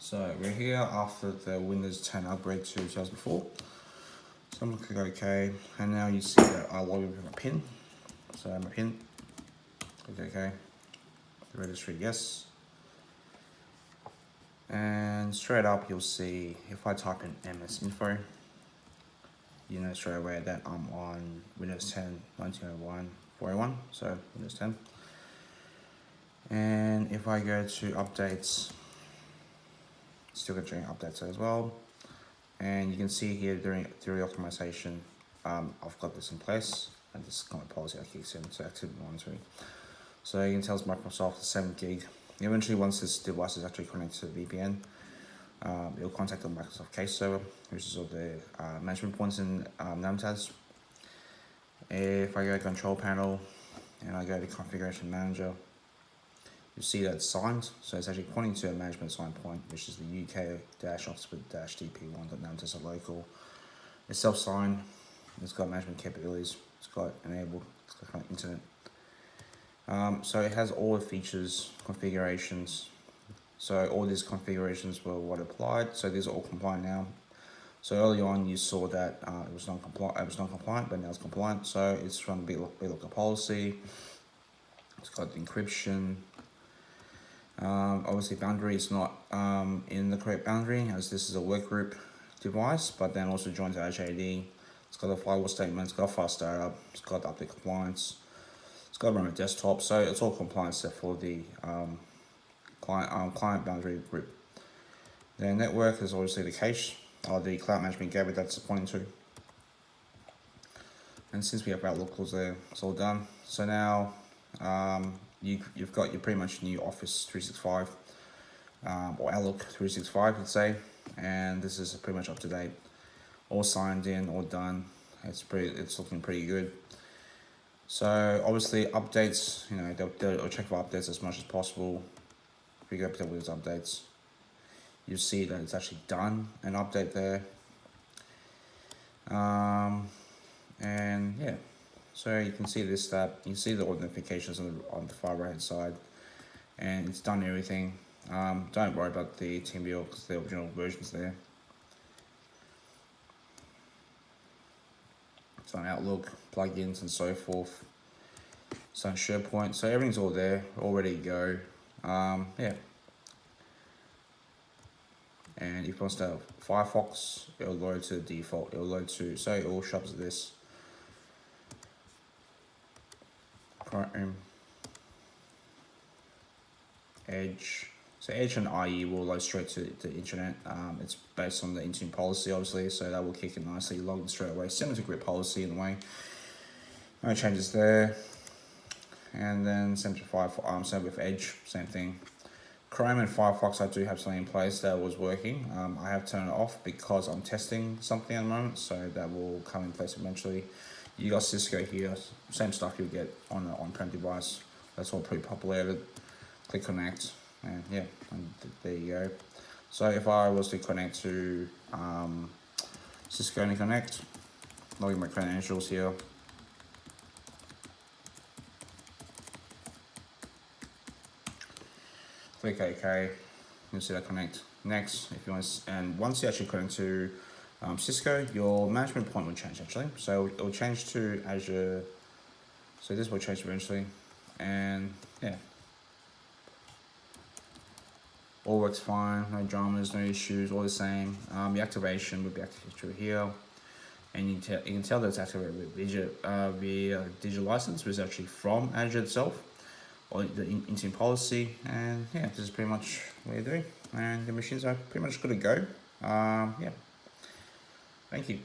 So we're here after the Windows 10 upgrade to 2004. So I'm gonna click OK, and now you see that I log in with my PIN. So my PIN, click OK, the registry yes. And straight up you'll see, if I type in MS info, you know straight away that I'm on Windows 10 1901 401, so Windows 10. And if I go to updates, still got during updates as well. And you can see here through the optimization, I've got this in place, and this is kind of policy that kicks in, so activity monitoring. So you can tell it's Microsoft 7 gig. Eventually, once this device is actually connected to the VPN, it'll contact the Microsoft case server, which is all the management points in NumTaz. If I go to control panel and I go to configuration manager, you see that it's signed, so it's actually pointing to a management sign point, which is the UK-Oxford-DP1.namtest.local. It's self-signed, it's got management capabilities, it's got enabled, it's got internet. So it has all the features, configurations. So all these configurations were what applied, so these are all compliant now. So early on you saw that it was non-compliant, but now it's compliant. So it's from BitLocker policy, it's got the encryption. Obviously boundary is not in the correct boundary, as this is a workgroup device, but then also joins HAD. It's got a firewall statement, it's got a fast startup, it's got update compliance, it's got a remote desktop, so it's all compliant except for the client boundary group. The network is obviously the cache, or the cloud management gateway that's pointing to. And since we have our locals there, it's all done. So now you've got your pretty much new Office 365 or Outlook 365, let's say, and this is pretty much up to date, all signed in, all done. It's looking pretty good. So obviously updates, you know, they'll check for updates as much as possible. If you go up to Windows updates, you see that it's actually done an update there. And yeah. So you can see this tab, you see the notifications on the far right hand side, and it's done everything. Don't worry about the TeamViewer because the original version's there. It's on Outlook, plugins and so forth. It's on SharePoint, so everything's all there, all ready to go. Yeah. And if you want to start Firefox, it'll load to the default, it'll load to, so it all shows this. Chrome, Edge. So Edge and IE will load straight to the internet. It's based on the Intune policy, obviously, so that will kick in nicely. Log in straight away, similar to Grid policy in a way. No changes there. And then same with Edge, same thing. Chrome and Firefox, I do have something in place that was working. I have turned it off because I'm testing something at the moment, so that will come in place eventually. You got Cisco here, same stuff you'll get on an on-prem device. That's all pre-populated. Click connect, and yeah, and there you go. So if I was to connect to Cisco and connect, log in my credentials here. Click OK, you'll see that connect. Next, if you want, and once you actually connect to Cisco, your management point will change actually. So it will change to Azure. So this will change eventually, and yeah, all works fine. No dramas, no issues, all the same. The activation will be activated through here, and you can tell that it's activated with via digital license, which is actually from Azure itself, or the Intune policy. And yeah, this is pretty much what you're doing, and the machines are pretty much good to go. Yeah. Thank you.